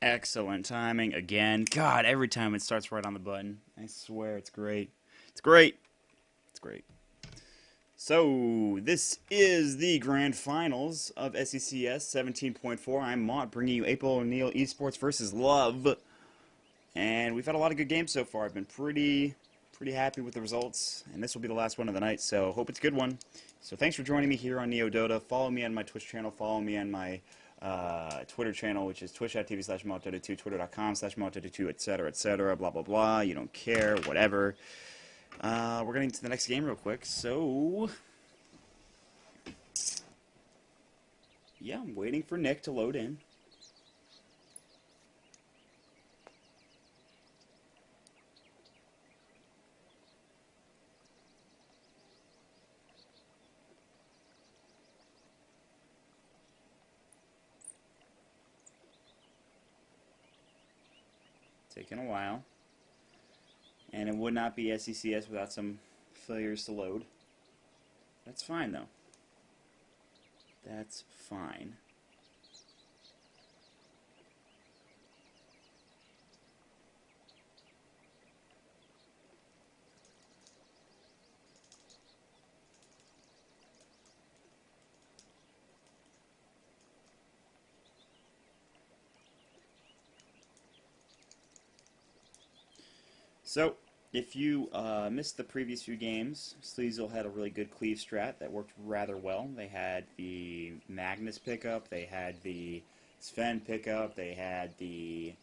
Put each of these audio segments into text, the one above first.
Excellent timing again. God, every time it starts right on the button. I swear it's great. It's great. It's great. So, this is the grand finals of SECS 17.4. I'm Maut, bringing you April O'Neil eSports versus Love. And we've had a lot of good games so far. I've been pretty happy with the results. And this will be the last one of the night, so hope it's a good one. So thanks for joining me here on Dota. Follow me on my Twitch channel. Follow me on my Twitter channel, which is twitch.tv/Maut2, twitter.com/Maut2, etc., blah, blah, blah. You don't care, whatever. We're getting to the next game real quick, so... yeah, I'm waiting for Nick to load in. Taking a while. And it would not be SECS without some failures to load. That's fine, though. That's fine. So, if you missed the previous few games, Sleisel had a really good cleave strat that worked rather well. They had the Magnus pickup, they had the Sven pickup, they had the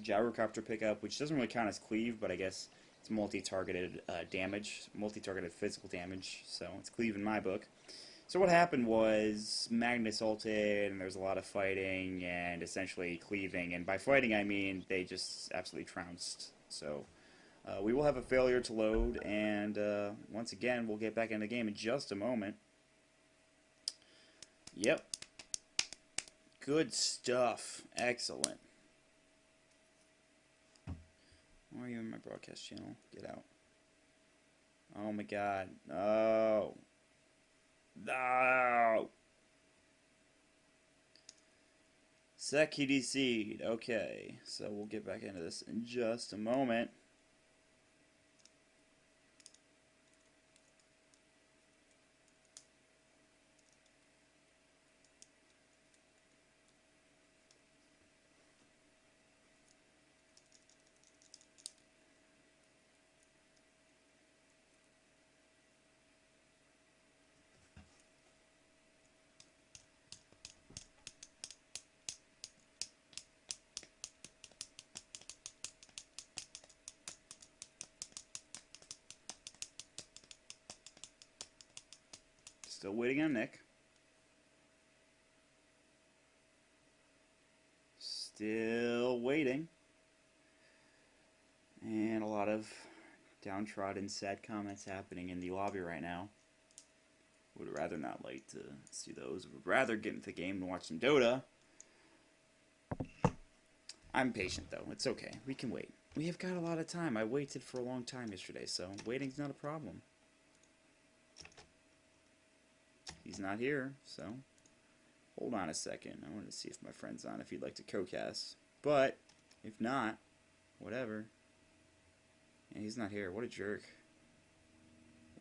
Gyrocopter pickup, which doesn't really count as cleave, but I guess it's multi-targeted damage, multi-targeted physical damage, so it's cleave in my book. So what happened was Magnus ulted, and there was a lot of fighting and essentially cleaving, and by fighting I mean they just absolutely trounced. So we will have a failure to load, and once again we'll get back into the game in just a moment. Yep. Good stuff. Excellent. Why are you in my broadcast channel? Get out. Oh my god. No. No. SEC EDC'd. Okay, so we'll get back into this in just a moment. Still waiting on Nick. Still waiting. And a lot of downtrodden, sad comments happening in the lobby right now. Would rather not like to see those. Would rather get into the game and watch some Dota. I'm patient, though. It's okay. We can wait. We have got a lot of time. I waited for a long time yesterday, so waiting's not a problem. He's not here, so hold on a second. I wanted to see if my friend's on, if he'd like to co-cast. But if not, whatever. Yeah, he's not here. What a jerk.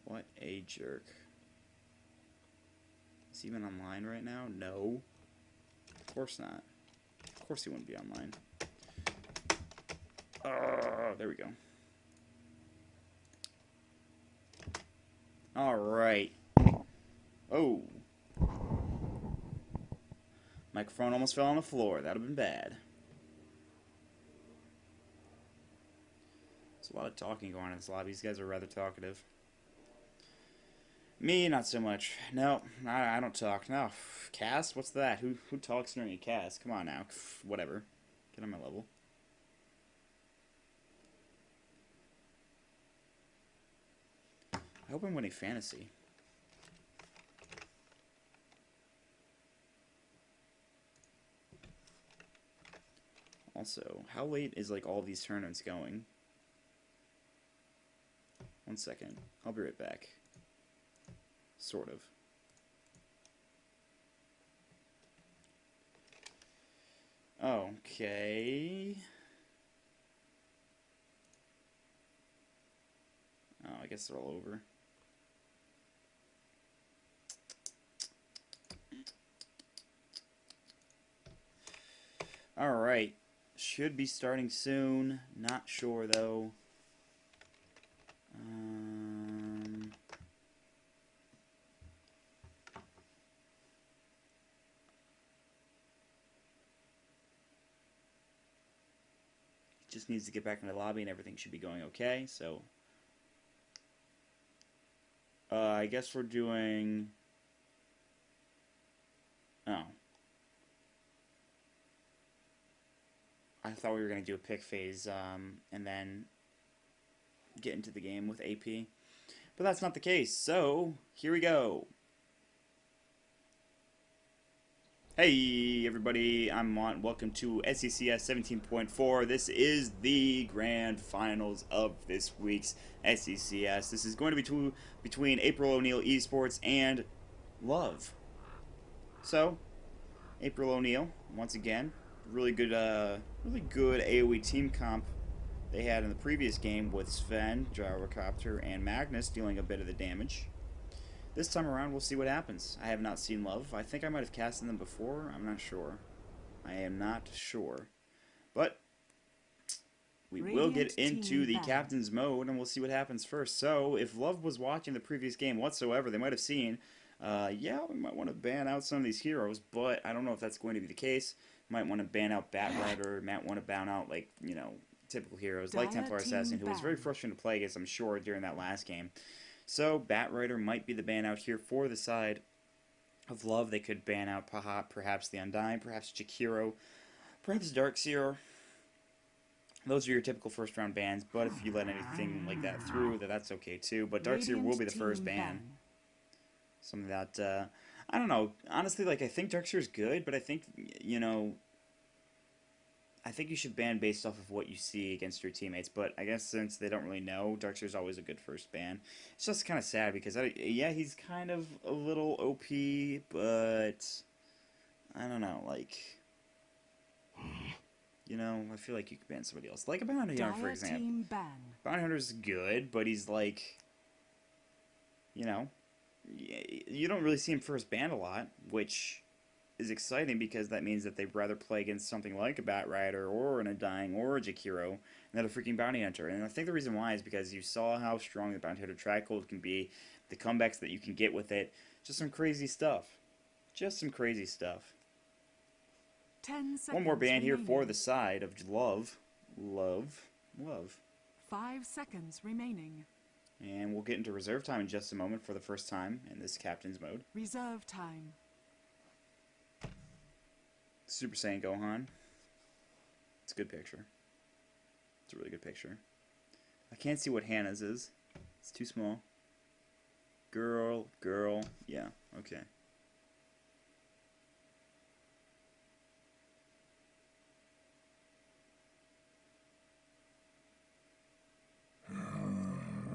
What a jerk. Is he even online right now? No. Of course not. Of course he wouldn't be online. Oh, there we go. Alright. Oh. Microphone almost fell on the floor. That would have been bad. There's a lot of talking going on in this lobby. These guys are rather talkative. Me, not so much. No, I don't talk. No. Cast? What's that? Who talks during a cast? Come on now. Whatever. Get on my level. I hope I'm winning fantasy. Also, how late is like all these tournaments going? 1 second. I'll be right back. Sort of. Okay. Oh, I guess they're all over. Alright. Should be starting soon. Not sure, though. Just needs to get back in the lobby and everything should be going okay. So, I guess we're doing... Oh. I thought we were going to do a pick phase and then get into the game with AP. But that's not the case. So, here we go. Hey everybody, I'm Maut. Welcome to SECS 17.4. This is the grand finals of this week's SECS. This is going to be between April O'Neil eSports and Love. So, April O'Neil, once again, really good AoE team comp they had in the previous game with Sven, Gyrocopter, and Magnus dealing a bit of the damage. This time around, we'll see what happens. I have not seen Love. I think I might have casted them before. I'm not sure. I am not sure. But we will get into the captain's mode, and we'll see what happens first. So, if Love was watching the previous game whatsoever, they might have seen, yeah, we might want to ban out some of these heroes, but I don't know if that's going to be the case. Might want to ban out Batrider, might want to ban out, like, you know, typical heroes, like Templar Assassin, who was very frustrating to play against, I'm sure, during that last game. So, Batrider might be the ban out here for the side of Love. They could ban out perhaps the Undying, perhaps Jakiro, perhaps Darkseer. Those are your typical first round bans, but if you let anything like that through, that's okay too. But Darkseer will be the first ban. Something that, I don't know, honestly, like, I think Darkseer is good, but I think, you know, I think you should ban based off of what you see against your teammates, but I guess since they don't really know, Darkseer is always a good first ban. It's just kind of sad because, yeah, he's kind of a little OP, but I don't know, like, you know, I feel like you could ban somebody else. Like a Bounty Hunter, for example. Bounty Hunter's good, but he's like, you know, you don't really see him first ban a lot, which is exciting because that means that they'd rather play against something like a Batrider or an Undying or a Jakiro than a freaking Bounty Hunter. And I think the reason why is because you saw how strong the Bounty Hunter track hold can be, the comebacks that you can get with it, just some crazy stuff. Just some crazy stuff. 10 seconds one more ban here remaining. for the side of Love. 5 seconds remaining. And we'll get into reserve time in just a moment for the first time in this captain's mode. Reserve time. Super Saiyan Gohan. It's a good picture. It's a really good picture. I can't see what Hannah's is. It's too small. Girl. Yeah, okay.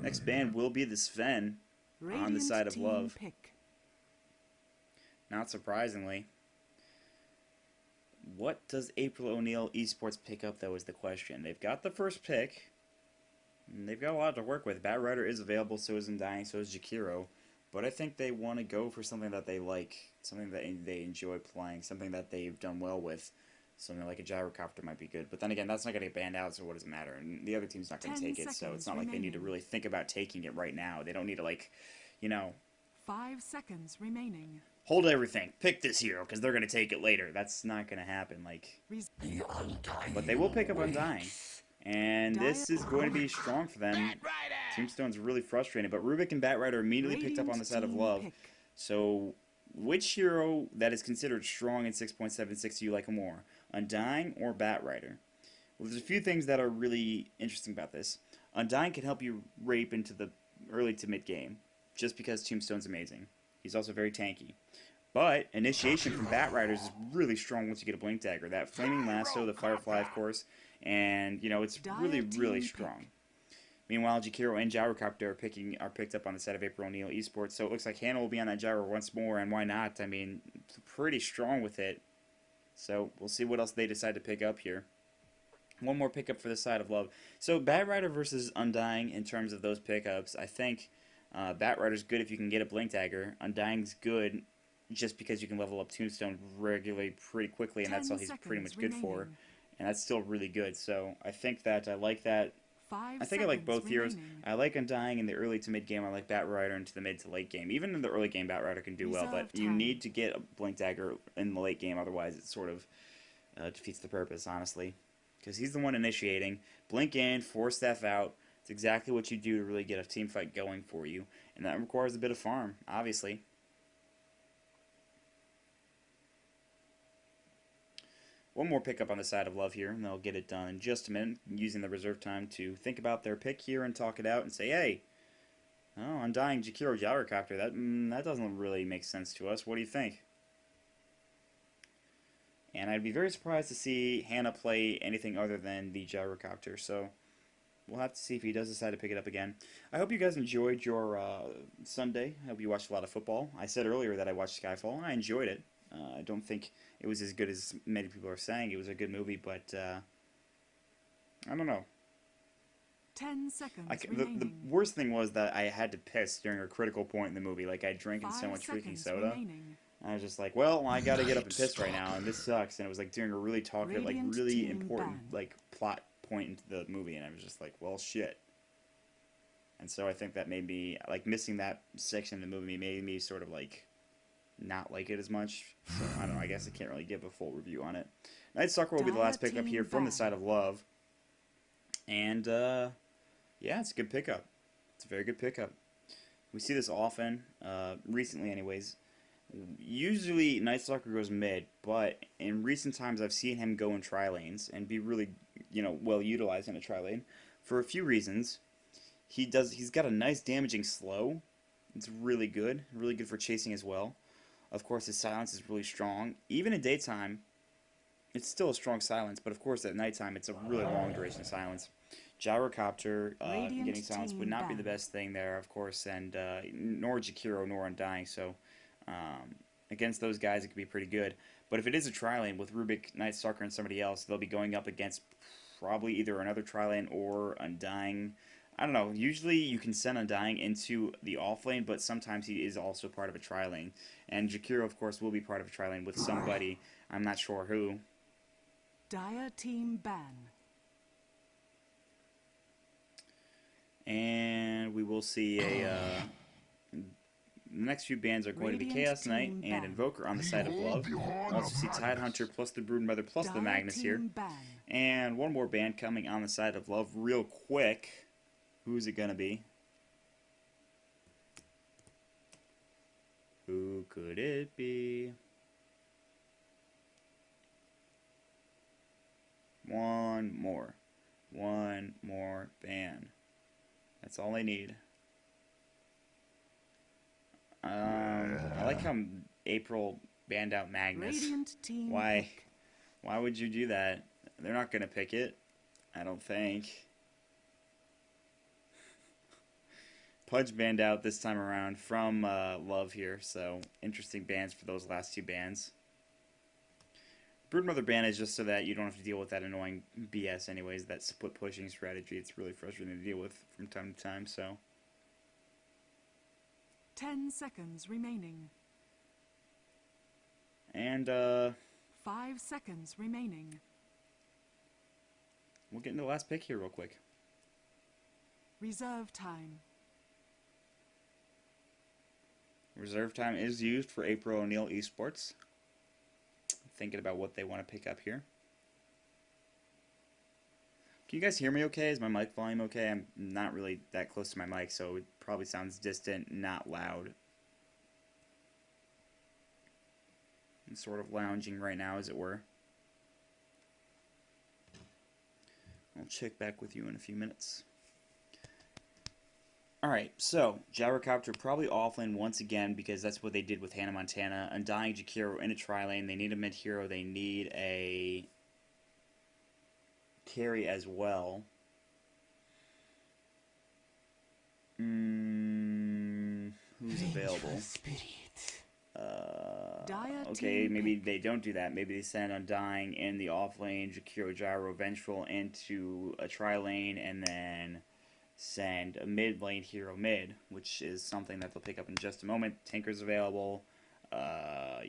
Next ban will be the Sven on the side of Love. Pick. Not surprisingly. What does April O'Neil eSports pick up, though, is the question. They've got the first pick. And they've got a lot to work with. Batrider is available, so is Undying, so is Jakiro. But I think they want to go for something that they like, something that they enjoy playing, something that they've done well with. Something like a Gyrocopter might be good. But then again, that's not going to get banned out, so what does it matter? And the other team's not going to take it, so it's not like they need to really think about taking it right now. They don't need to, like, you know... 5 seconds remaining. Hold everything. Pick this hero, because they're going to take it later. That's not going to happen, like... But they will pick up Undying. And this is going to be strong for them. Tombstone's really frustrating, but Rubik and Batrider immediately picked up on the side of Love. So, which hero that is considered strong in 6.76 do you like more? Undying or Batrider? Well, there's a few things that are really interesting about this. Undying can help you rape into the early to mid game, just because Tombstone's amazing. He's also very tanky. But initiation from Batriders is really strong once you get a Blink Dagger. That Flaming Lasso, the Firefly, of course, and you know it's really strong. Meanwhile, Jakiro and Gyrocopter are picked up on the side of April O'Neil eSports, so it looks like Hannah will be on that Gyro once more, and why not? I mean, pretty strong with it. So we'll see what else they decide to pick up here. One more pickup for the side of love. So Bat Rider versus Undying in terms of those pickups. I think Bat Rider's good if you can get a Blink Dagger. Undying's good just because you can level up Tombstone regularly pretty quickly, and that's all he's pretty much good for. And that's still really good. So I think that I like that. I think I like both heroes. I like Undying in the early to mid game. I like Bat Rider into the mid to late game. Even in the early game, Bat Rider can do well, but you need to get a Blink Dagger in the late game. Otherwise, it sort of defeats the purpose, honestly. Because he's the one initiating. Blink in, force staff out. It's exactly what you do to really get a team fight going for you. And that requires a bit of farm, obviously. One more pickup on the side of love here, and they'll get it done in just a minute, using the reserve time to think about their pick here and talk it out and say, hey, oh, Undying Jakiro Gyrocopter, that doesn't really make sense to us. What do you think? And I'd be very surprised to see Hannah play anything other than the Gyrocopter, so we'll have to see if he does decide to pick it up again. I hope you guys enjoyed your Sunday. I hope you watched a lot of football. I said earlier that I watched Skyfall, and I enjoyed it. I don't think it was as good as many people are saying. It was a good movie, but I don't know. 10 seconds the worst thing was that I had to piss during a critical point in the movie. Like, I'd drinking so much freaking soda. I was just like, well, I gotta get up and piss right now, and this sucks. And it was like during a really talkative, like really important, like plot point into the movie, and I was just like, well, shit. And so I think that made me, like, missing that section of the movie made me sort of like not like it as much. So I don't know. I guess I can't really give a full review on it. Night Stalker will be the last pickup here from the side of love, and yeah, it's a good pickup. It's a very good pickup. We see this often, recently, anyways. Usually, Night Stalker goes mid, but in recent times, I've seen him go in tri-lanes and be really, well utilized in a tri-lane for a few reasons. He's got a nice damaging slow. It's really good for chasing as well. Of course, his silence is really strong. Even in daytime, it's still a strong silence, but of course, at nighttime, it's a really long duration of silence. Gyrocopter getting silence would not be the best thing there, of course, and nor Jakiro nor Undying, so against those guys, it could be pretty good. But if it is a tri-lane with Rubik, Night Stalker, and somebody else, they'll be going up against probably either another tri-lane or Undying. I don't know. Usually you can send Undying into the off lane, but sometimes he is also part of a tri-lane. And Jakiro, of course, will be part of a tri-lane with somebody. I'm not sure who. Dire team ban. And we will see a... the next few bans are going to be Chaos Knight and Invoker on the side of love. We'll also see Tidehunter plus the Broodmother plus the Magnus here. And one more ban coming on the side of love real quick. Who's it going to be? Who could it be? One more ban. That's all I need. I like how April banned out Magnus. Why would you do that? They're not gonna pick it, I don't think. Pudge banned out this time around from Love here, so interesting bans for those last two bans. Broodmother ban is just so that you don't have to deal with that annoying BS anyways, that split pushing strategy. It's really frustrating to deal with from time to time, so. 10 seconds remaining. And 5 seconds remaining. We'll get into the last pick here real quick. Reserve time. Reserve time is used for April O'Neil eSports. Thinking about what they want to pick up here. Can you guys hear me okay? Is my mic volume okay? I'm not really that close to my mic, so it probably sounds distant, not loud. I'm sort of lounging right now, as it were. I'll check back with you in a few minutes. Alright, so, Gyrocopter probably offlane once again because that's what they did with Hannah Montana. Undying Jakiro in a tri-lane. They need a mid-hero. They need a carry as well. Who's available? okay, team maybe pick. they don't do that. Maybe they send Undying in the off lane, Jakiro, Gyro, Vengeful into a tri lane, and then send a mid lane hero mid, which is something that they'll pick up in just a moment. Tinker's available.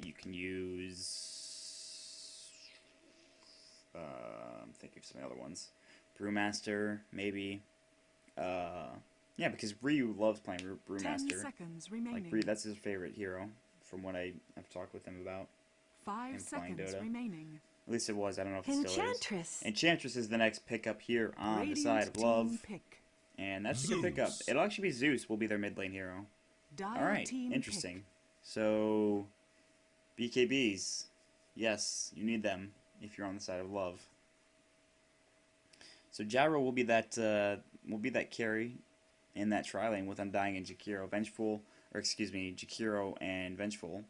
You can use. I'm thinking of some other ones. Brewmaster, maybe. Yeah, because Ryu loves playing 10 Brewmaster. seconds Like remaining. That's his favorite hero, from what I've talked with him about 5 him playing seconds Dota. remaining. At least it was. I don't know if it still is. Enchantress. Enchantress is the next pickup here on the side Radiant of team love, pick. and that's a good pickup. It'll actually be Zeus. Will be their mid lane hero. Dire All right, team interesting. pick. So, BKBs, yes, you need them if you're on the side of love. So Gyro will be that carry in that tri lane with Undying and Jakiro, Jakiro and Vengeful.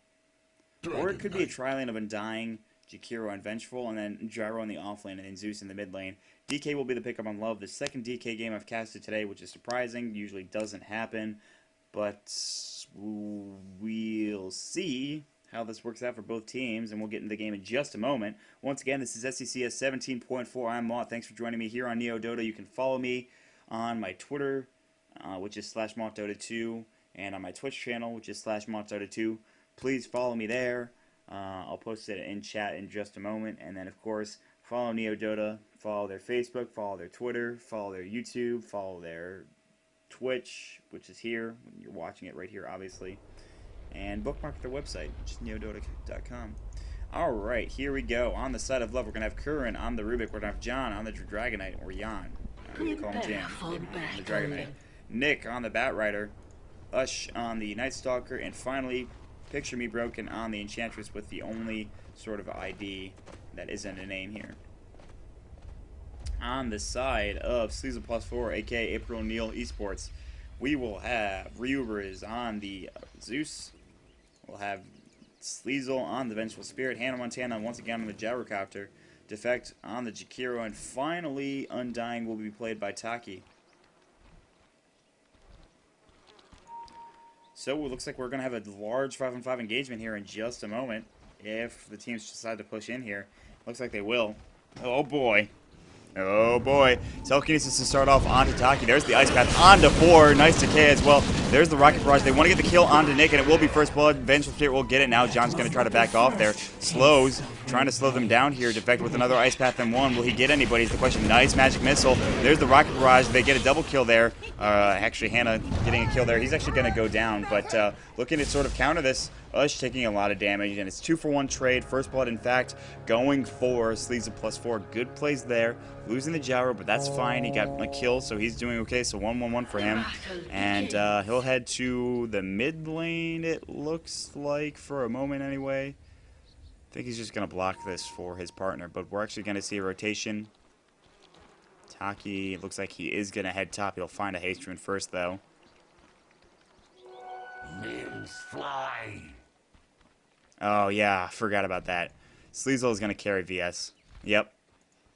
Or it could be a tri lane of Undying, Jakiro, and Vengeful, and then Gyro in the off lane, and then Zeus in the mid lane. DK will be the pickup on love. The second DK game I've casted today, which is surprising, usually doesn't happen, but we'll see how this works out for both teams, and we'll get into the game in just a moment. Once again, this is SECS 17.4. I'm Maut. Thanks for joining me here on Neo Dota. You can follow me on my Twitter, which is /MautDota2, and on my Twitch channel, which is /MautDota2. Please follow me there. I'll post it in chat in just a moment. And then, of course, follow Neo Dota. Follow their Facebook, follow their Twitter, follow their YouTube, follow their Twitch, which is here. You're watching it right here, obviously. And bookmark their website, which is neodota.com. Alright, here we go. On the side of love, we're going to have Curran on the Rubik. We're going to have John on the Dragonite, or Jan. We call him Jan, maybe, on the Dragonite. Nick on the Batrider. Ush on the Night Stalker. And finally, Picture Me Broken on the Enchantress with the only sort of ID that isn't a name here. On the side of Sleisel +4, aka April O'Neil eSports, we will have Ryubers on the Zeus. We'll have Sleisel on the Vengeful Spirit, Hannah Montana once again on the Gyrocopter, Defect on the Jakiro, and finally Undying will be played by Taki. So it looks like we're going to have a large 5-on-5 engagement here in just a moment. If the teams decide to push in here. Looks like they will. Oh boy. Oh boy. Telekinesis to start off onto Taki. There's the Ice Path onto 4. Nice decay as well. There's the Rocket Barrage. They want to get the kill onto Nick, and it will be first blood. Vengeful Spirit will get it now. John's going to try to back off there. Slows. Trying to slow them down here. Defect with another Ice Path and 1. Will he get anybody is the question. Nice Magic Missile. There's the Rocket Barrage. They get a double kill there. Actually, Hannah getting a kill there. He's actually going to go down, but looking to sort of counter this. Ush taking a lot of damage, and it's 2-for-1 trade. First blood, in fact, going for Sleesel +4. Good plays there. Losing the Gyro, but that's fine. He got a kill, so he's doing okay. So 1-1-1 for him. And he'll head to the mid lane, it looks like, for a moment anyway. I think he's just going to block this for his partner, but we're actually going to see a rotation. Taki, it looks like he is going to head top. He'll find a haste rune first, though. Names fly. Oh, yeah, forgot about that. Sleesel is going to carry VS. Yep.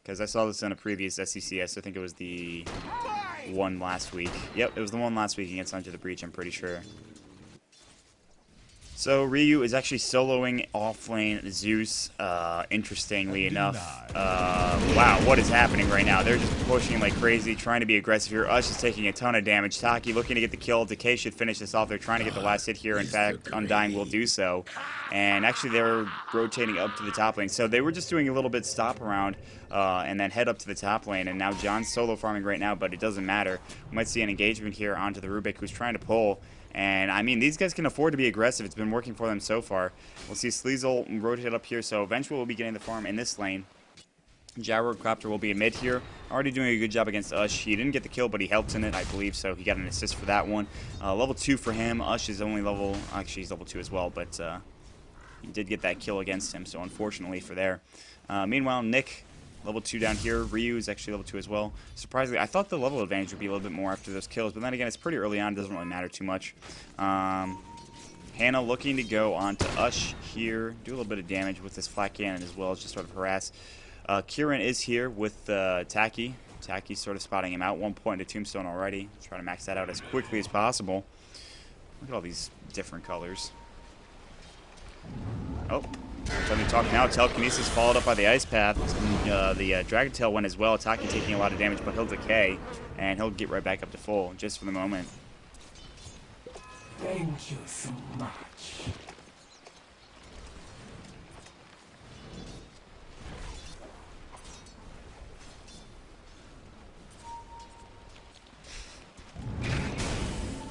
Because I saw this in a previous SECS. I think it was the one last week. Yep, it was the one last week against Under the Breach, I'm pretty sure. So Ryu is actually soloing offlane Zeus, interestingly enough. Wow, what is happening right now? They're just pushing like crazy, trying to be aggressive here. Ush is taking a ton of damage. Taki looking to get the kill. Decay should finish this off. They're trying to get the last hit here. In fact, Undying will do so. And actually, they're rotating up to the top lane. So they were just doing a little bit stop around and then head up to the top lane. And now John's solo farming right now, but it doesn't matter. We might see an engagement here onto the Rubik, who's trying to pull. And, I mean, these guys can afford to be aggressive. It's been working for them so far. We'll see Sleesel rotate up here, so eventually we'll be getting the farm in this lane. Gyrocopter will be a mid here. Already doing a good job against Ush. He didn't get the kill, but he helped in it, I believe, so he got an assist for that one. Level 2 for him. Ush is only level... Actually, he's level 2 as well, but he did get that kill against him, so unfortunately for there. Meanwhile, Nick... Level 2 down here. Ryu is actually level 2 as well. Surprisingly, I thought the level advantage would be a little bit more after those kills, but then again, it's pretty early on. It doesn't really matter too much. Hannah looking to go on to Ush here. Do a little bit of damage with this flat cannon as well as just sort of harass. Kieran is here with Taki. Taki's sort of spotting him out. 1 point to Tombstone already. Try to max that out as quickly as possible. Look at all these different colors. Oh, Time to talk now. Telekinesis followed up by the Ice Path. The Dragon Tail went as well. Taki taking a lot of damage, but he'll decay, and he'll get right back up to full just for the moment. Thank you so much.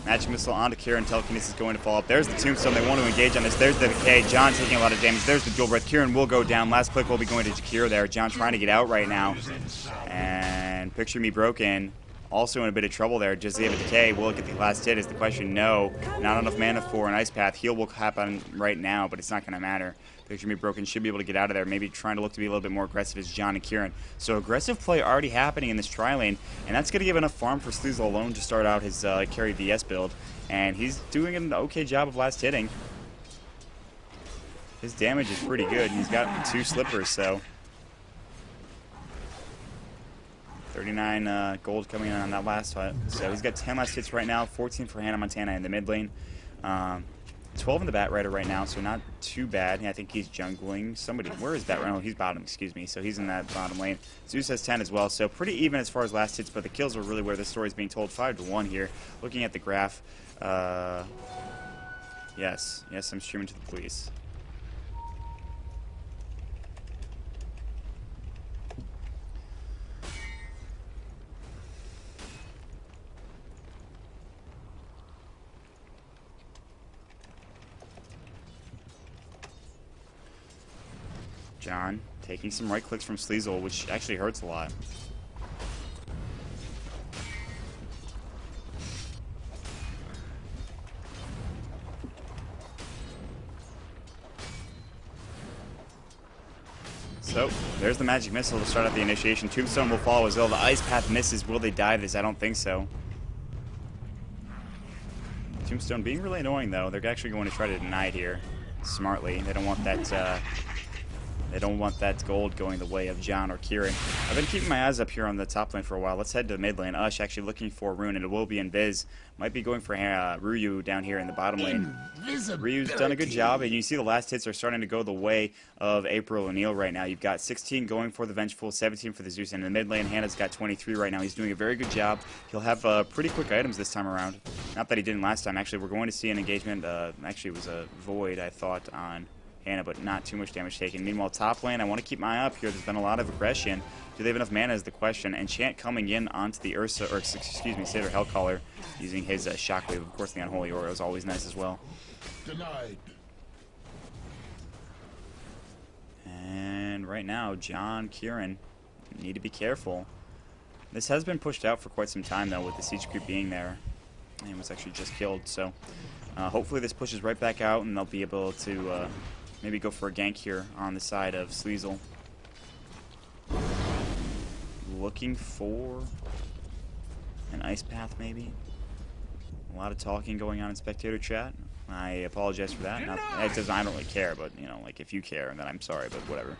Magic Missile onto Kieran. Telekinesis going to fall up. There's the Tombstone. They want to engage on this. There's the decay. John taking a lot of damage. There's the Dual Breath. Kieran will go down. Last click will be going to Jakir there. John trying to get out right now. And Picture Me Broken also in a bit of trouble there. Does he have a decay? Will it get the last hit is the question. No. Not enough mana for an Ice Path. Heal will happen right now, but it's not going to matter. Picture Me Broken should be able to get out of there. Maybe trying to look to be a little bit more aggressive as John and Kieran. So aggressive play already happening in this tri-lane, and that's going to give enough farm for Sleisel alone to start out his carry VS build. And he's doing an okay job of last hitting. His damage is pretty good. He's got 2 slippers, so 39 gold coming in on that last hit. So he's got 10 last hits right now, 14 for Hannah Montana in the mid lane. 12 in the Bat Rider right now, so not too bad. I think he's jungling somebody. Where is Bat Rider? Oh, he's bottom, excuse me. So he's in that bottom lane. Zeus has 10 as well, so pretty even as far as last hits, but the kills are really where the story is being told. 5-1 here. Looking at the graph. Yes, I'm streaming to the police. John taking some right clicks from Sleisel, which actually hurts a lot. So, there's the Magic Missile to start out the initiation. Tombstone will follow as well. The Ice Path misses. Will they die this? I don't think so. Tombstone being really annoying, though. They're actually going to try to deny it here smartly. They don't want that... They don't want that gold going the way of John or Kieran. I've been keeping my eyes up here on the top lane for a while. Let's head to mid lane. Ush actually looking for Rune, and it will be Invis. Might be going for Ryu down here in the bottom lane. Ryu's done a good job, and you see the last hits are starting to go the way of April O'Neil right now. You've got 16 going for the Vengeful, 17 for the Zeus, and in the mid lane, Hannah's got 23 right now. He's doing a very good job. He'll have pretty quick items this time around. Not that he didn't last time. Actually, we're going to see an engagement. Actually, it was a Void, I thought, on Hannah, but not too much damage taken. Meanwhile, top lane, I want to keep my eye up here. There's been a lot of aggression. Do they have enough mana is the question. Enchant coming in onto the Ursa, or excuse me, Satyr Hellcaller, using his Shockwave. Of course, the Unholy Aura is always nice as well. Denied. And right now, John, Kieran need to be careful. This has been pushed out for quite some time, though, with the Siege Creep being there. And was actually just killed, so hopefully this pushes right back out, and they'll be able to maybe go for a gank here on the side of Sleisel. Looking for an Ice Path, maybe. A lot of talking going on in spectator chat. I apologize for that. I don't really care, but you know, like if you care, then I'm sorry, but whatever.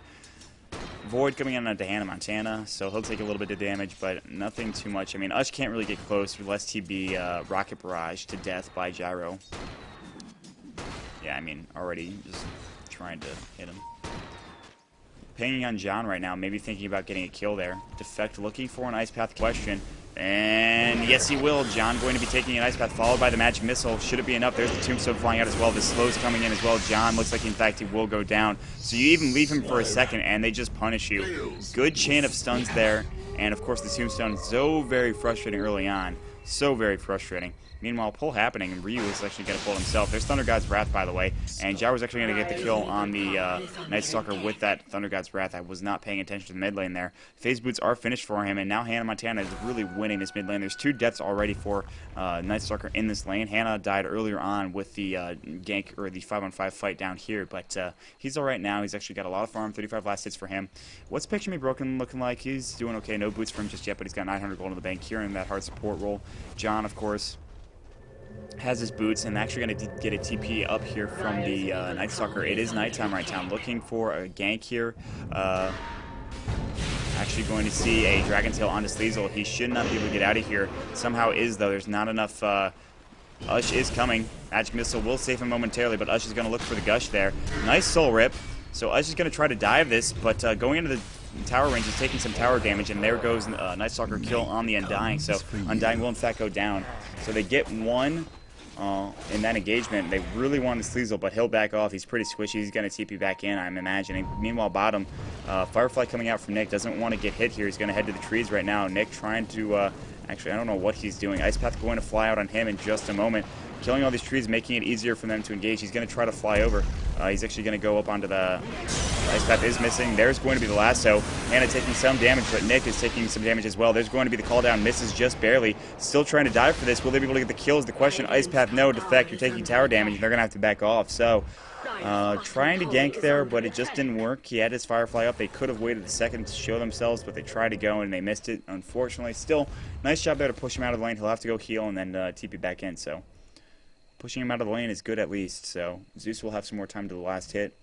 Void coming in onto Hannah Montana, so he'll take a little bit of damage, but nothing too much. I mean, Ush can't really get close lest he be rocket barrage to death by Gyro. Yeah, I mean, already just trying to hit him. Pinging on John right now, maybe thinking about getting a kill there. Defect looking for an Ice Path question. And yes, he will. John going to be taking an Ice Path, followed by the Magic Missile. Should it be enough? There's the Tombstone flying out as well. The slow's coming in as well. John looks like, in fact, he will go down. So you even leave him for a second, and they just punish you. Good chain of stuns there. And, of course, the Tombstone is so very frustrating early on. So very frustrating. Meanwhile, pull happening, and Ryu is actually going to pull himself. There's Thunder God's Wrath, by the way, and Gyro's actually going to get the kill on the Night Stalker with that Thunder God's Wrath. I was not paying attention to the mid lane there. Phase Boots are finished for him, and now Hannah Montana is really winning this mid lane. There's 2 deaths already for Night Stalker in this lane. Hannah died earlier on with the gank, or the 5-on-5 fight down here, but he's alright now. He's actually got a lot of farm, 35 last hits for him. What's Picture Me Broken looking like? He's doing okay. No boots for him just yet, but he's got 900 gold in the bank here in that hard support role. John, of course, has his boots and actually going to get a TP up here from the Night Stalker. It is nighttime right now. Looking for a gank here. Actually going to see a Dragon Tail onto Sleisel. He should not be able to get out of here. Somehow is, though. There's not enough. Ush is coming. Magic Missile will save him momentarily, but Ush is going to look for the Gush there. Nice Soul Rip. So Ush is going to try to dive this, but going into the tower range is taking some tower damage, and there goes Night Stalker kill on the Undying. So Undying will in fact go down. So they get one in that engagement. They really wanted Sleisel, but he'll back off. He's pretty squishy. He's going to TP back in, I'm imagining. Meanwhile, bottom, Firefly coming out from Nick doesn't want to get hit here. He's going to head to the trees right now. Nick trying to, actually, I don't know what he's doing. Ice Path going to fly out on him in just a moment. Killing all these trees, making it easier for them to engage. He's going to try to fly over. He's actually going to go up onto the... Ice Path is missing. There's going to be the lasso. Anna taking some damage, but Nick is taking some damage as well. There's going to be the call down. Misses just barely. Still trying to dive for this. Will they be able to get the kills? The question, Ice Path, no. Defect, you're taking tower damage, and they're going to have to back off. So, trying to gank there, but it just didn't work. He had his Firefly up. They could have waited a second to show themselves, but they tried to go, and they missed it, unfortunately. Still, nice job there to push him out of the lane. He'll have to go heal and then TP back in, so... Pushing him out of the lane is good at least, so Zeus will have some more time to the last hit.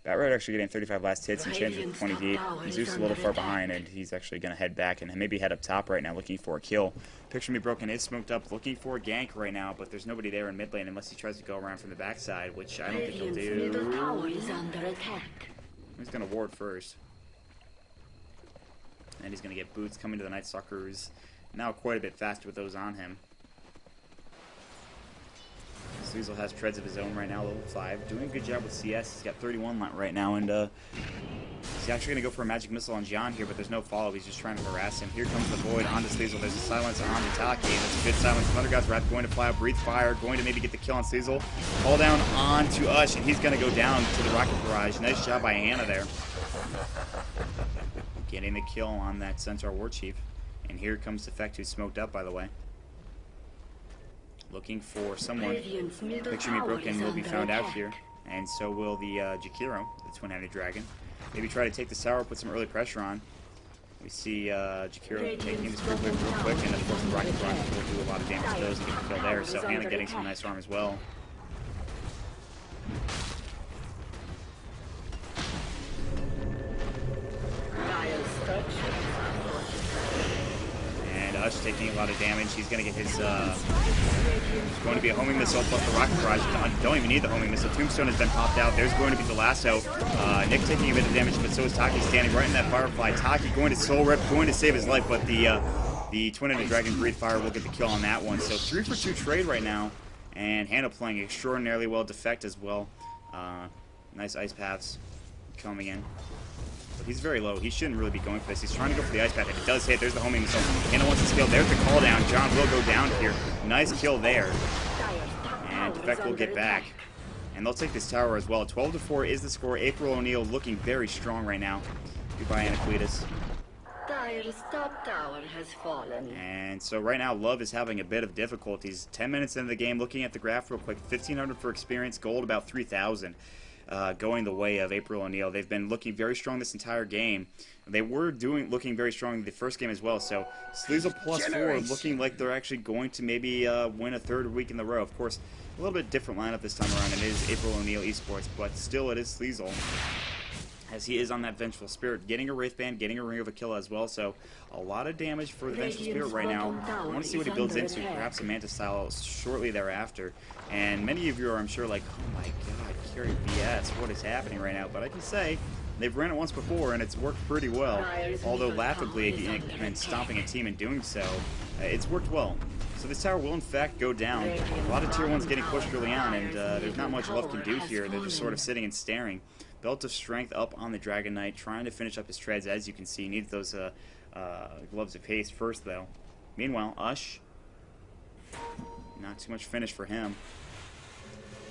Batrider actually getting 35 last hits and chances with 20 deep. Zeus is a little far behind, and he's actually going to head back and maybe head up top right now looking for a kill. Picture Me Broken is smoked up looking for a gank right now, but there's nobody there in mid lane unless he tries to go around from the backside, which I don't think he'll do. He's going to ward first. And he's going to get boots coming to the Night Stalkers. Now quite a bit faster with those on him. Sleisel has treads of his own right now, level 5. Doing a good job with CS. He's got 31 right now, and he's actually going to go for a magic missile on John here, but there's no follow. He's just trying to harass him. Here comes the Void onto Sleisel. There's a silence on the Taki, and it's a good silence. Thundergod's Wrath going to fly out, breathe fire, going to maybe get the kill on Sleisel. Fall down onto Ush, and he's going to go down to the Rocket Barrage. Nice job by Hannah there. Getting the kill on that Centaur War Chief. And here comes Defect, who's smoked up, by the way. Looking for someone. Picture Me Broken will be found out here, and so will the Jakiro, the twin-headed dragon. Maybe try to take the tower, put some early pressure on. We see Jakiro taking this real quick, and of course the Rocket Barrage will do a lot of damage to those and get the kill there, so Hannah getting some nice arm as well. Ush taking a lot of damage. He's going to get his, there's going to be a homing missile plus the rocket barrage. Don't even need the homing missile. Tombstone has been popped out. There's going to be the lasso. Nick taking a bit of damage, but so is Taki standing right in that Firefly. Taki going to soul rip, going to save his life, but the twin-headed dragon breathe fire will get the kill on that one. So 3-for-2 trade right now, and Hannah playing extraordinarily well. Defect as well. Nice ice paths coming in. But he's very low. He shouldn't really be going for this. He's trying to go for the ice path. If it does hit, there's the homing missile. Hannah wants to kill. There's the call down. John will go down here. Nice kill there. And Defect will get back. And they'll take this tower as well. 12-4 is the score. April O'Neil looking very strong right now. Goodbye, Anacletus. Dire's top tower has fallen. And so right now, Love is having a bit of difficulties. 10 minutes into the game. Looking at the graph real quick. 1,500 for experience. Gold about 3,000. Going the way of April O'Neil. They've been looking very strong this entire game. They were looking very strong in the first game as well. So Sleisel +4 looking like they're actually going to maybe win a third week in a row. Of course, a little bit different lineup this time around. It is April O'Neil eSports, but still it is Sleisel, as he is on that Vengeful Spirit, getting a Wraith Band, getting a Ring of a Kill as well. So a lot of damage for the Vengeful Spirit right now. I want to see what he builds into, perhaps a Manta style shortly thereafter. And many of you are, I'm sure, like, oh my god, Carry BS, what is happening right now? But I can say, they've ran it once before and it's worked pretty well. Although laughably and stomping a team and doing so, it's worked well. So this tower will in fact go down. A lot of tier 1s getting pushed early on, and there's not much Love can do here. They're just sort of sitting and staring. Belt of Strength up on the Dragon Knight, trying to finish up his treads. As you can see, he needs those Gloves of Haste first, though. Meanwhile, Ush, not too much finish for him.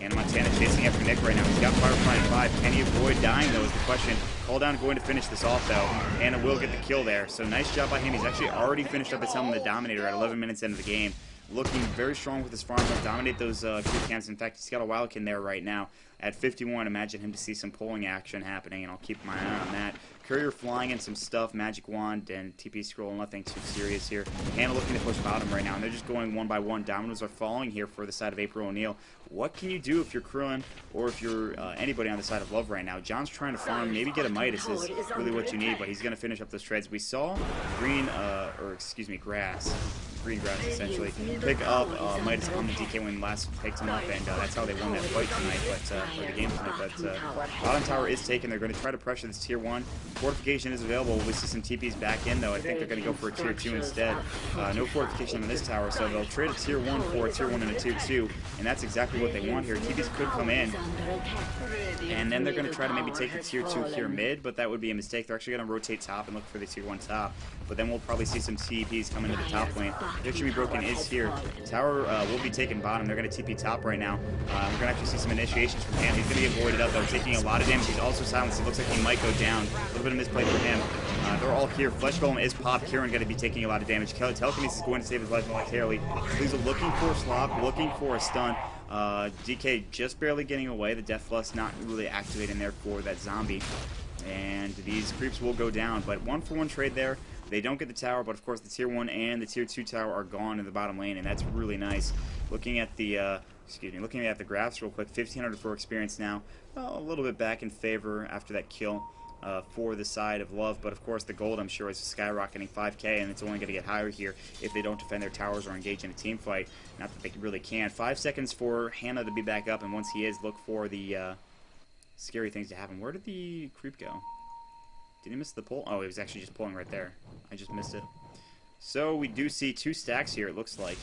Hannah Montana chasing after Nick right now. He's got Firefly in 5. Can he avoid dying, though, is the question. Call down going to finish this off, though. Hannah will get the kill there. So nice job by him. He's actually already finished up his helm in the Dominator at 11 minutes into the game. Looking very strong with his farm. He'll dominate those creep camps. In fact, he's got a Wildkin there right now. At 51, imagine him to see some pulling action happening, and I'll keep my eye on that. Courier flying in some stuff, Magic Wand, and TP Scroll, nothing too serious here. Hannah looking to push bottom right now, and they're just going one by one. Dominoes are falling here for the side of April O'Neil. What can you do if you're Krillin or if you're anybody on the side of Love right now? John's trying to farm, maybe get a Midas is really what you need, but he's going to finish up those treads. We saw green, or excuse me, grass. screen grabs essentially. Pick up Midas on the DK when last picked him up, and that's how they won that fight tonight, or the game tonight. But bottom tower is taken. They're going to try to pressure this tier 1. Fortification is available. We see some TPs back in, though. I think they're going to go for a tier 2 instead. No fortification on this tower, so they'll trade a tier 1 for a tier 1 and a tier 2, and that's exactly what they want here. TPs could come in, and then they're going to try to maybe take the tier 2 here mid, but that would be a mistake. They're actually going to rotate top and look for the tier 1 top, but then we'll probably see some TPs come into the top lane. It should be broken is here. Tower will be taking bottom. They're going to TP top right now. We're going to actually see some initiations from him. He's going to get voided up, though, taking a lot of damage. He's also silenced. It looks like he might go down. A little bit of misplay for him. They're all here. Flesh Golem is popped. Kieran going to be taking a lot of damage. Telekinesis is going to save his life momentarily. Sleisel looking for a slop, looking for a stun. DK just barely getting away. The Death Lust not really activating there for that zombie. And these creeps will go down. But 1-for-1 trade there. They don't get the tower, but of course the tier 1 and the tier 2 tower are gone in the bottom lane, and that's really nice. Looking at the looking at the graphs real quick, 1500 for experience now. A little bit back in favor after that kill for the side of Love, but of course the gold, I'm sure, is skyrocketing 5k, and it's only going to get higher here if they don't defend their towers or engage in a team fight. Not that they really can. 5 seconds for Hannah to be back up, and once he is, look for the scary things to happen. Where did the creep go? Did he miss the pull? Oh, he was actually just pulling right there. I just missed it. So we do see 2 stacks here, it looks like.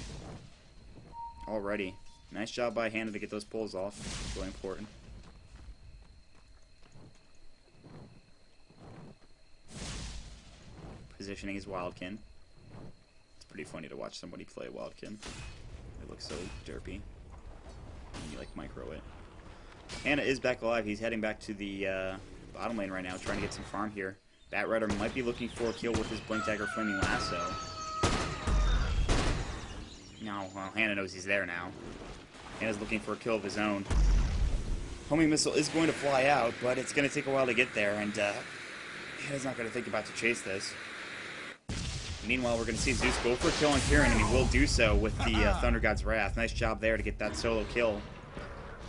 Already. Nice job by Hannah to get those pulls off. Really important. Positioning is Wildkin. It's pretty funny to watch somebody play Wildkin. It looks so derpy. And you like micro it. Hannah is back alive. He's heading back to the bottom lane right now, trying to get some farm here. Batrider might be looking for a kill with his Blink Dagger Flaming Lasso. No, well, Hannah knows he's there now. Hannah's looking for a kill of his own. Homing Missile is going to fly out, but it's going to take a while to get there, and Hannah's not going to think about to chase this. Meanwhile, we're going to see Zeus go for a kill on Kieran, and he will do so with the Thunder God's Wrath. Nice job there to get that solo kill.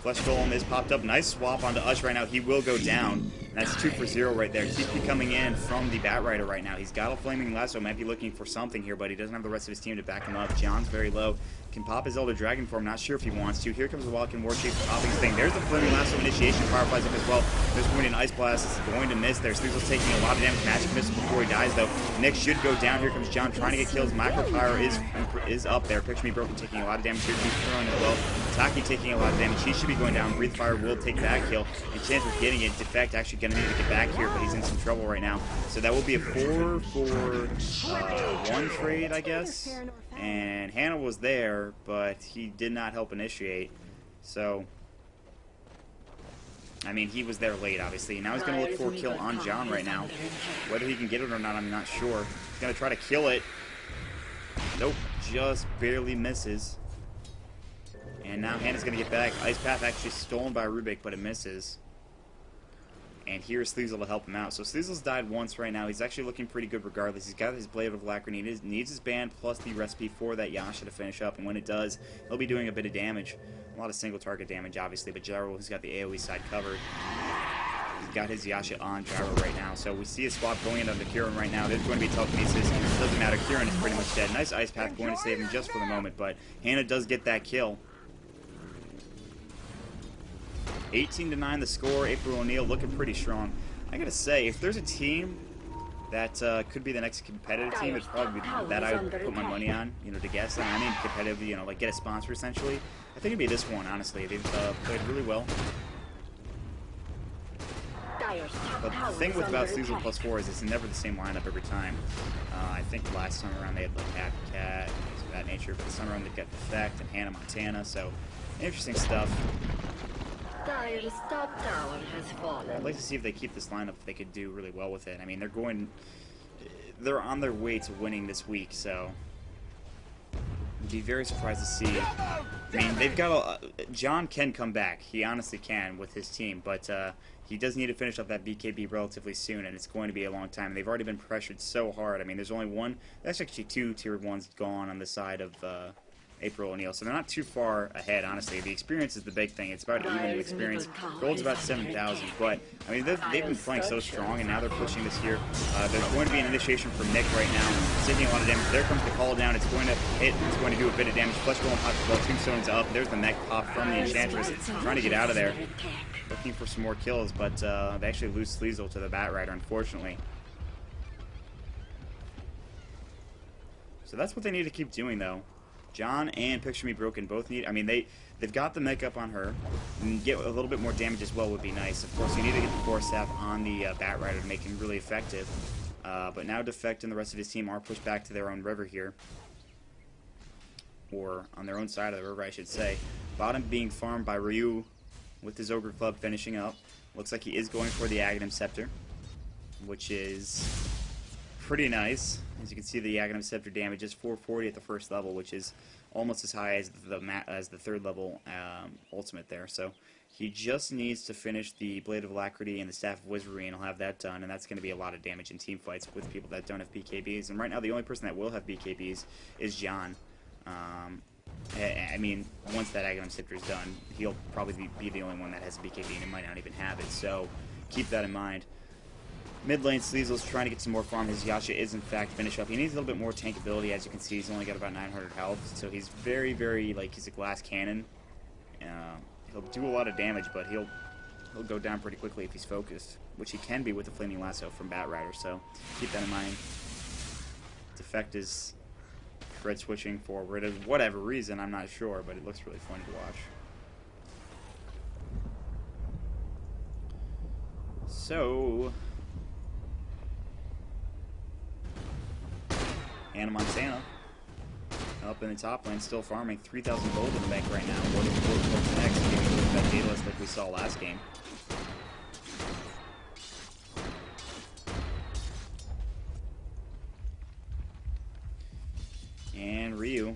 Flesh Golem is popped up. Nice swap onto Ush right now. He will go down. And that's 2 for 0 right there. TP coming in from the Batrider right now. He's got a Flaming Lasso. Might be looking for something here, but he doesn't have the rest of his team to back him up. John's very low. Can pop his Elder Dragon for him. Not sure if he wants to. Here comes the Wildkin Warchief popping his thing. There's the Flaming Lasso initiation. Fireflies up as well. There's going to an Ice Blast. It's going to miss there. Sleesel's taking a lot of damage. Magic Missile before he dies, though. Nick should go down. Here comes John trying to get kills. Micropyre is up there. Picture Me Broken taking a lot of damage here. Keeps throwing as well. Taki taking a lot of damage. He should be going down. Breathe Fire will take that kill. And chance of getting it. Defect actually going to need to get back here, but he's in some trouble right now. So that will be a 4 for 1 trade, I guess. And Hannah was there, but he did not help initiate. So, I mean, he was there late, obviously. Now he's going to look for a kill on John right now. Whether he can get it or not, I'm not sure. He's going to try to kill it. Nope, just barely misses. And now Hannah's going to get back. Ice Path actually stolen by Rubik, but it misses. And here's Sleisel to help him out. So Sleesel's died once right now. He's actually looking pretty good regardless. He's got his Blade of Alacrity. He needs his band plus the recipe for that Yasha to finish up. And when it does, he'll be doing a bit of damage. A lot of single target damage, obviously. But Gyro has got the AoE side covered. He's got his Yasha on Gyro right now. So we see a swap going into the Kieran right now. There's going to be telekinesis. It doesn't matter. Kieran is pretty much dead. Nice Ice Path going to save him just for the moment. But Hannah does get that kill. 18-9 the score. April O'Neil looking pretty strong. I gotta say, if there's a team that could be the next competitive team, it's probably that I would put my money on, you know, to guess. I mean, competitive, you know, like get a sponsor essentially. I think it'd be this one, honestly. They've played really well. But the thing with about Sleisel +4 is it's never the same lineup every time. I think last time around they had like Happy Cat, things of that nature, but this time around they've got Defect and Hannah Montana, so interesting stuff. Dire's top tower has fallen. I'd like to see if they keep this lineup, if they could do really well with it. I mean, they're on their way to winning this week, so I'd be very surprised to see. I mean, they've got John can come back. He honestly can with his team, but he does need to finish up that BKB relatively soon, and it's going to be a long time. They've already been pressured so hard. I mean, there's only one. There's actually 2 tier 1s gone on the side of April O'Neil. So they're not too far ahead, honestly. The experience is the big thing. It's about even experience. Gold's about 7,000, but I mean they've been playing so strong, and now they're pushing this here. There's going to be an initiation from Nick right now. He's taking a lot of damage. There comes the call down. It's going to hit. It's going to do a bit of damage. Flesh Golem pops the ball. Tombstone's up. There's the mech pop from the Enchantress, trying to get out of there, looking for some more kills, but they actually lose Sleisel to the Bat Rider, unfortunately. So that's what they need to keep doing, though. John and Picture Me Broken both need... I mean, they've got the mech up on her. And get a little bit more damage as well would be nice. Of course, you need to get the Force Staff on the Bat Rider to make him really effective. But now Defect and the rest of his team are pushed back to their own river here. Or on their own side of the river, I should say. Bottom being farmed by Ryu with his Ogre Club finishing up. Looks like he is going for the Aghanim Scepter, which is pretty nice. As you can see, the Aghanim Scepter damage is 440 at the first level, which is almost as high as the third level ultimate there. So he just needs to finish the Blade of Alacrity and the Staff of Wizardry, and he'll have that done, and that's going to be a lot of damage in team fights with people that don't have BKBs. And right now, the only person that will have BKBs is John. I mean, once that Aghanim Scepter is done, he'll probably be the only one that has a BKB, and he might not even have it, so keep that in mind. Mid lane, Sleasel's trying to get some more farm. His Yasha is, in fact, finished up. He needs a little bit more tankability. As you can see, he's only got about 900 health, so he's very, very, like, he's a glass cannon. He'll do a lot of damage, but he'll go down pretty quickly if he's focused, which he can be with the Flaming Lasso from Bat Rider, so keep that in mind. Defect is thread switching for whatever reason, I'm not sure, but it looks really fun to watch. So Hannah Montana up in the top lane, still farming 3,000 gold in the bank right now. What's next? Maybe look at that data list like we saw last game. And Ryu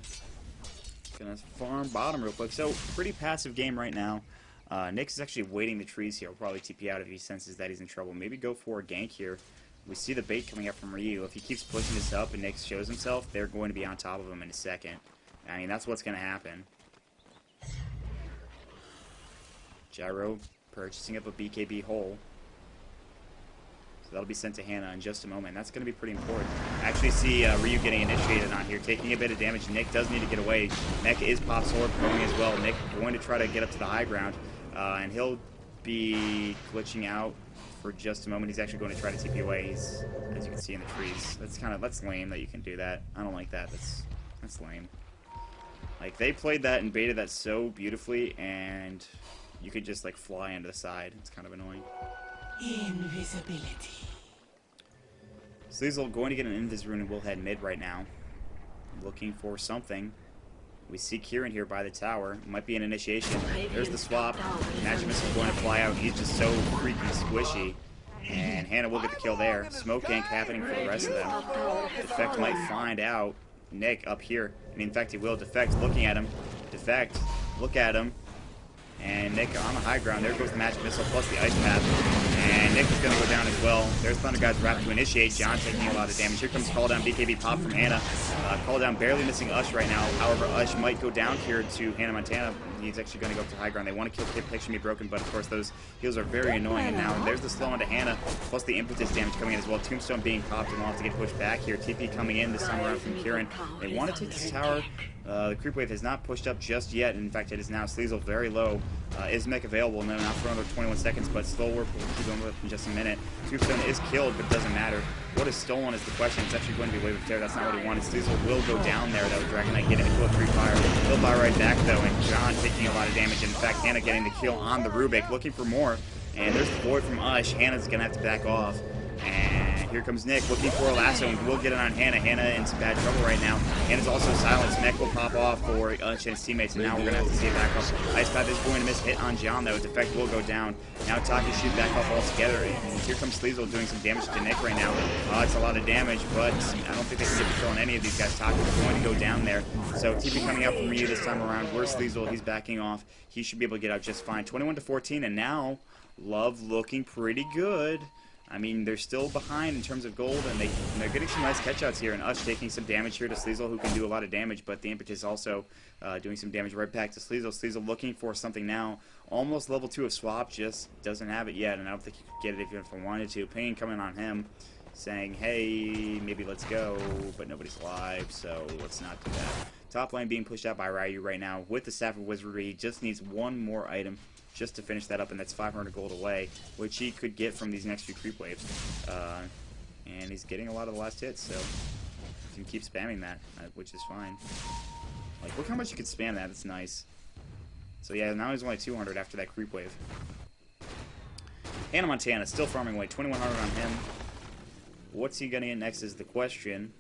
gonna farm bottom real quick. So pretty passive game right now. Nyx is actually waiting the trees here. He'll probably TP out if he senses that he's in trouble. Maybe go for a gank here. We see the bait coming up from Ryu. If he keeps pushing this up and Nyx shows himself, they're going to be on top of him in a second. I mean, that's what's going to happen. Gyro purchasing up a BKB hole. So that'll be sent to Hannah in just a moment. That's going to be pretty important. I actually see Ryu getting initiated on here, taking a bit of damage. Nick does need to get away. Mech is pop sword going as well. Nick going to try to get up to the high ground, and he'll be glitching out for just a moment. He's actually going to try to TP away. He's, as you can see in the trees. That's lame that you can do that. I don't like that. That's lame. Like, they played that and baited that so beautifully, and you could just like fly into the side. It's kind of annoying. Invisibility. Sleisel going to get an Invis rune and will head mid right now. Looking for something. We see Kieran here by the tower. Might be an initiation. There's the swap. Magic Missile going to fly out. He's just so freaking squishy. And Hannah will get the kill there. Smoke gank happening for the rest of them. Defect might find out Nick up here. And in fact, he will. Defect looking at him. Defect, look at him. And Nick on the high ground. There goes the Magic Missile plus the Ice Path. And Nick is going to go down as well. There's Thunder God's Wrap to initiate. John taking a lot of damage. Here comes Call Down BKB pop from Hannah. Call Down barely missing Ush right now. However, Ush might go down here to Hannah Montana. He's actually going to go up to high ground. They want to kill Picture Me Broken, but of course those heals are very annoying. And now there's the slow onto Hannah, plus the impetus damage coming in as well. Tombstone being popped and we'll have to get pushed back here. TP coming in this time around from Kieran. They want to take this tower. The creep wave has not pushed up just yet. In fact, it is now. Sleisel very low. Is mech available? No, not for another 21 seconds, but slow warp will keep going with in just a minute. Tombstone is killed, but it doesn't matter. What is stolen is the question. It's actually going to be Wave of Terror. That's not what he wanted. Sleisel will go down there, though. Dragon Knight getting the kill, free fire. He'll buy right back, though, and John taking a lot of damage. In fact, Hannah getting the kill on the Rubik, looking for more. And there's the void from Ush. Hannah's going to have to back off. And here comes Nick looking for a lasso, and we'll get it on Hannah. Hannah in some bad trouble right now. Hannah's also silenced. Mech will pop off for Ush and his teammates, and now we're going to have to see it back off. Ice Path is going to miss hit on John, though. Defect will go down. Now Taki shoot back off altogether, and here comes Sleisel doing some damage to Nick right now. It's a lot of damage, but I don't think they can get the kill on any of these guys. Taki is going to go down there. So TP coming out from Ryu this time around. Where's Sleisel? He's backing off. He should be able to get out just fine. 21-14, and now Love looking pretty good. I mean, they're still behind in terms of gold, and they're getting some nice catch-outs here, and Ush taking some damage here to Sleisel, who can do a lot of damage, but the Impetus also doing some damage right back to Sleisel. Sleisel looking for something now. Almost level 2 of Swap, just doesn't have it yet, and I don't think he could get it if he wanted to. Pain coming on him, saying, hey, maybe let's go, but nobody's alive, so let's not do that. Top lane being pushed out by Ryu right now with the Staff of Wizardry. He just needs one more item just to finish that up, and that's 500 gold away, which he could get from these next few creep waves. And he's getting a lot of the last hits, so he can keep spamming that, which is fine. Like, look how much you could spam that. That's nice. So yeah, now he's only 200 after that creep wave. Hannah Montana still farming away, 2100 on him. What's he gonna get next is the question.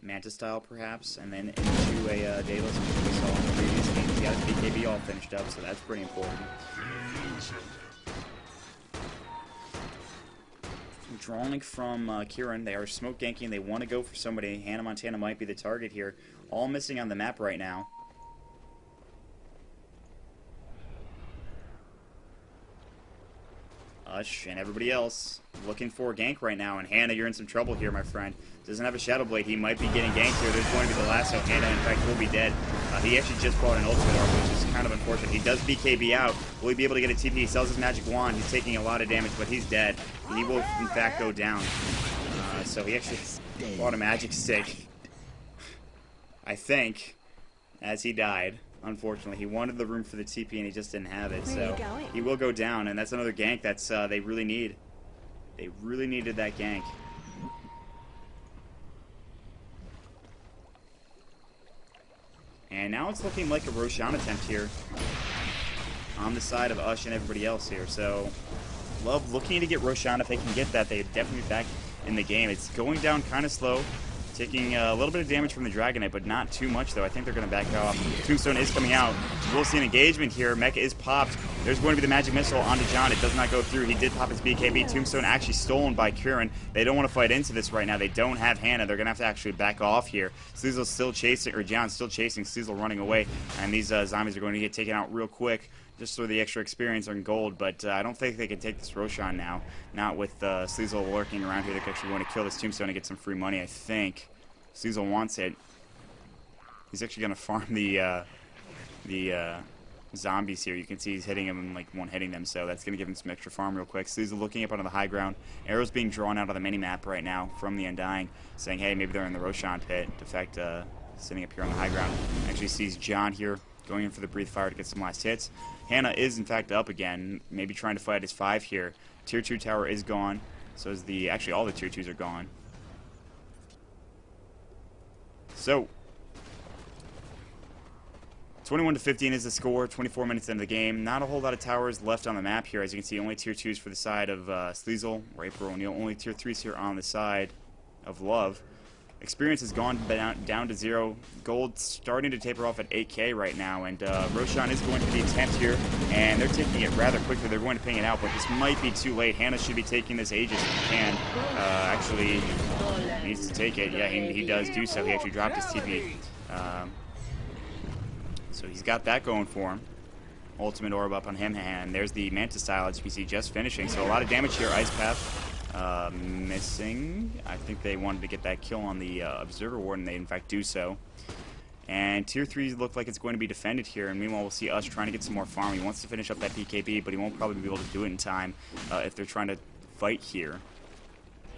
Manta style, perhaps, and then into a Daedalus, which we saw in the previous game. He got his BKB all finished up, so that's pretty important. Drawing from Kieran. They are smoke ganking. They want to go for somebody. Hannah Montana might be the target here. All missing on the map right now. Ush and everybody else looking for a gank right now, and Hannah, you're in some trouble here, my friend. Doesn't have a Shadow Blade. He might be getting ganked here. There's going to be the lasso. Hannah, in fact, will be dead. He actually just brought an ultimate orb, which is kind of unfortunate. He does BKB out. Will he be able to get a TP? He sells his magic wand. He's taking a lot of damage, but he's dead. He will, in fact, go down. So he actually bought a magic stick, I think, as he died. Unfortunately, he wanted the room for the TP and he just didn't have it, so he will go down, and that's another gank that's they really need. They really needed that gank. And now it's looking like a Roshan attempt here on the side of Ush and everybody else here. So Love looking to get Roshan. If they can get that, they're definitely back in the game. It's going down kind of slow. Taking a little bit of damage from the Dragonite, but not too much, though. I think they're going to back off. Tombstone is coming out. We'll see an engagement here. Mecha is popped. There's going to be the Magic Missile onto John. It does not go through. He did pop his BKB. Tombstone actually stolen by Kieran. They don't want to fight into this right now. They don't have Hannah. They're going to have to actually back off here. Sleasel's still chasing, or John's still chasing. Sleisel running away, and these zombies are going to get taken out real quick, just for the extra experience and gold, but I don't think they can take this Roshan now. Not with Sleisel lurking around here. They're actually going to kill this Tombstone and get some free money, I think. Sleisel wants it. He's actually going to farm the zombies here. You can see he's hitting them and like one-hitting them, so that's going to give him some extra farm real quick. Sleisel looking up onto the high ground. Arrows being drawn out of the mini-map right now from the Undying, saying, hey, maybe they're in the Roshan pit. Defect sitting up here on the high ground. Actually sees John here going in for the Breathe Fire to get some last hits. Hannah is, in fact, up again, maybe trying to fight his 5 here. Tier 2 tower is gone, so is the... Actually, all the Tier 2s are gone. So, 21-15 is the score, 24 minutes into the game. Not a whole lot of towers left on the map here. As you can see, only Tier 2s for the side of Sleisel, Raper O'Neal. Only Tier 3s here on the side of Love. Experience has gone down to 0. Gold starting to taper off at 8k right now, and Roshan is going to be attempt here, and they're taking it rather quickly. They're going to ping it out, but this might be too late. Hannah should be taking this Aegis if he can. Actually, needs to take it. Yeah, he does do so. He actually dropped his TP. So he's got that going for him. Ultimate Orb up on him, and there's the Manta style, as you can see, just finishing. So a lot of damage here. Ice Path. Missing. I think they wanted to get that kill on the Observer Ward, and they in fact do so. And Tier 3 look like it's going to be defended here, and meanwhile we'll see Us trying to get some more farm. He wants to finish up that PKB, but he won't probably be able to do it in time if they're trying to fight here.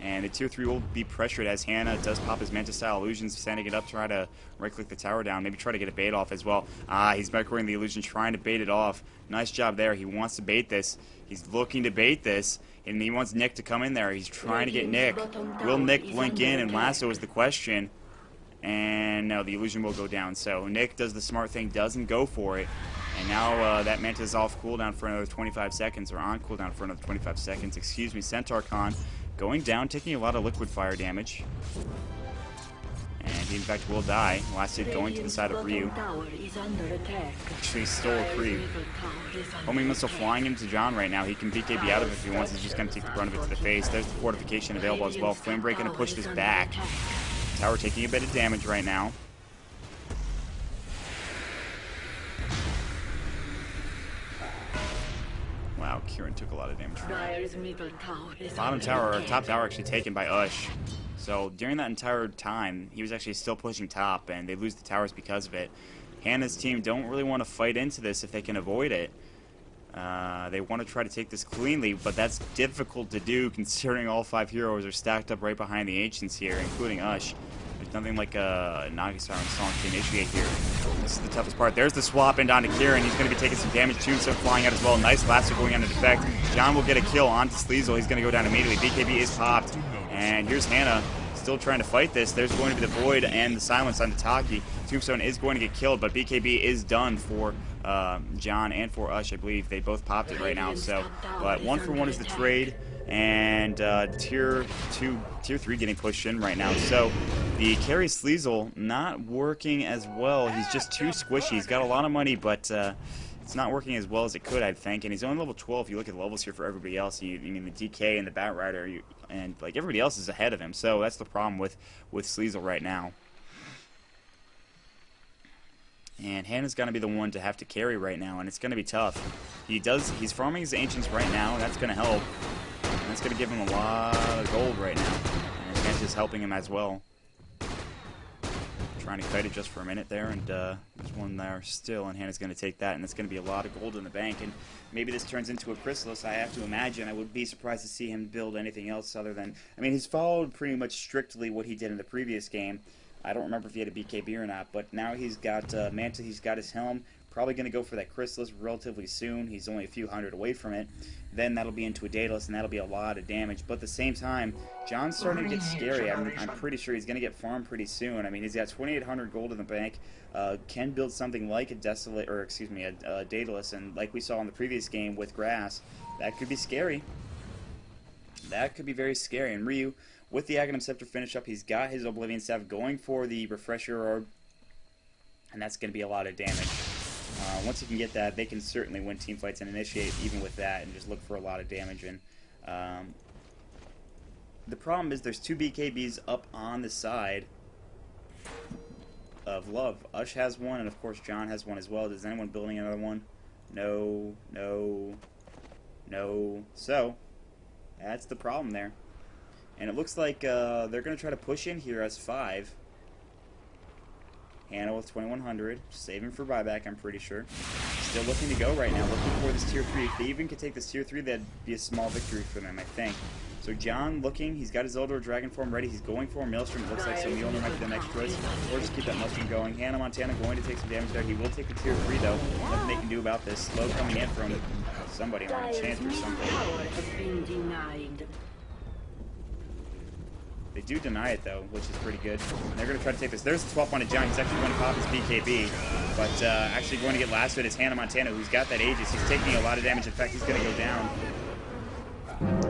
And the Tier 3 will be pressured as Hannah does pop his Manta style illusions, standing it up, try to right-click the tower down, maybe try to get a bait off as well. He's microwaving the illusion, trying to bait it off. Nice job there. He wants to bait this. He's looking to bait this, and he wants Nick to come in there. He's trying to get Nick. Will Nick blink in and lasso is the question. And no, the illusion will go down. So Nick does the smart thing, doesn't go for it. And now that Manta is off cooldown for another 25 seconds, or on cooldown for another 25 seconds. Excuse me, Centaur Khan going down, taking a lot of liquid fire damage. And he in fact will die. Last hit going to the side of Ryu. Actually stole a creep. Homing missile flying into John right now. He can BKB out of it if he wants. He's just going to take the brunt of it to the face. There's the fortification available as well. Flame Break going to push this back. Tower taking a bit of damage right now. Wow, Wow, Kieran took a lot of damage from that. Dire's middle tower is Bottom under tower, or attack. top tower, actually taken by Ush. So during that entire time, he was actually still pushing top, and they lose the towers because of it. Hannah's team don't really want to fight into this if they can avoid it. They want to try to take this cleanly, but that's difficult to do considering all 5 heroes are stacked up right behind the Ancients here, including Ush. There's nothing like a Nagistar and Song to initiate here. This is the toughest part. There's the swap in onto Kieran. He's going to be taking some damage. Tombstone flying out as well. Nice lasso going on to defect. John will get a kill onto Sleisel. He's going to go down immediately. BKB is popped. And here's Hannah still trying to fight this. There's going to be the Void and the Silence on Taki. Tombstone is going to get killed, but BKB is done for John and for Ush. I believe they both popped it right now. So, but 1-for-1 is the trade, and tier 3 getting pushed in right now. So the carry Sleisel not working as well. He's just too squishy. He's got a lot of money, but it's not working as well as it could, I think. And he's only level 12. If you look at the levels here for everybody else, you mean the DK and the Bat Rider, and like everybody else is ahead of him. So that's the problem with Sleisel right now. And Hannah's going to be the one to have to carry right now, and it's going to be tough. He's farming his Ancients right now, and that's going to help. And that's going to give him a lot of gold right now. And Hannah's just helping him as well. Trying to kite it just for a minute there, and there's one there still, and Hannah's going to take that, and it's going to be a lot of gold in the bank. And maybe this turns into a Chrysalis, I have to imagine. I would be surprised to see him build anything else other than... I mean, he's followed pretty much strictly what he did in the previous game. I don't remember if he had a BKB or not, but now he's got Manta, he's got his helm. Probably going to go for that Chrysalis relatively soon. He's only a few hundred away from it. Then that'll be into a Daedalus, and that'll be a lot of damage. But at the same time, John's starting to get scary. I'm pretty sure he's going to get farmed pretty soon. I mean, he's got 2,800 gold in the bank. Can build something like a a Daedalus, and like we saw in the previous game with Grass, that could be scary. That could be very scary. And Ryu, with the Aghanim Scepter finish up, he's got his Oblivion Staff going for the Refresher Orb, and that's going to be a lot of damage. Once you can get that, they can certainly win team fights and initiate even with that and just look for a lot of damage. And the problem is there's 2 BKBs up on the side of Love. Ush has one, and of course John has one as well. Is anyone building another one? No, no, no. So, that's the problem there. And it looks like they're going to try to push in here as 5. Hannah with 2,100, saving for buyback, I'm pretty sure. Still looking to go right now, looking for this tier 3. If they even could take this tier 3, that'd be a small victory for them, I think. So John looking, he's got his Eldor Dragon form ready, he's going for a Maelstrom. It looks like so Mjolnir might be the next choice, or just keep that Maelstrom going. Hannah Montana going to take some damage there. He will take the tier 3 though. Nothing they can do about this. Slow coming in from somebody on a chance or something. Tower has been denied. They do deny it, though, which is pretty good. They're going to try to take this. There's the swap on a John. He's actually going to pop his BKB. But actually going to get lassoed is Hannah Montana, who's got that Aegis. He's taking a lot of damage. In fact, he's going to go down.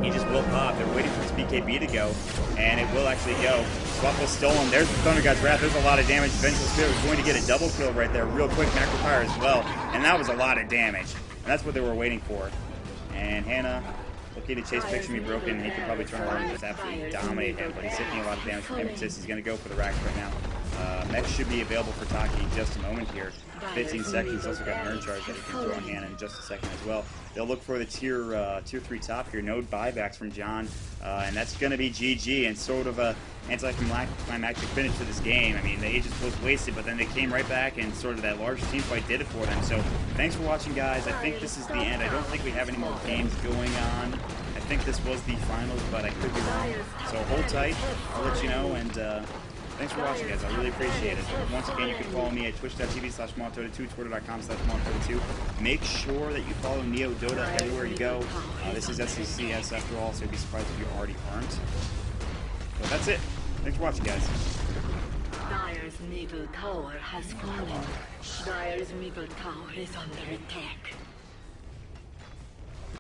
He just will pop. They're waiting for his BKB to go, and it will actually go. Swap was stolen. There's the Thunder God's Wrath. There's a lot of damage. Vengeful Spirit was going to get a double kill right there real quick. Macro Fire as well. And that was a lot of damage. And that's what they were waiting for. And Hannah... looking to chase Picture Me Broken. He could probably turn around and just absolutely dominate him, but he's taking a lot of damage from Impetus. He's going to go for the racks right now. Mech should be available for Taki in just a moment here. 15 seconds. He's also got an Urn Charge that he can throw on Hannah in just a second as well. They'll look for the tier 3 top here. No buybacks from John, and that's going to be GG and sort of a anticlimactic finish to this game. I mean, the Aegis was wasted, but then they came right back, and sort of that large team fight did it for them. So thanks for watching, guys. I think this is the end. I don't think we have any more games going on. I think this was the finals, but I could be wrong. So hold tight. I'll let you know, and thanks for watching, guys. I really appreciate it. Once again, you can follow me at twitch.tv/Maut2, twitter.com/Maut2. Make sure that you follow Neo Dota everywhere you go. This is SECS after all, so I'd be surprised if you already aren't. So that's it. Thanks for watching, guys. Dire's middle tower has fallen. Dire's middle tower is under attack.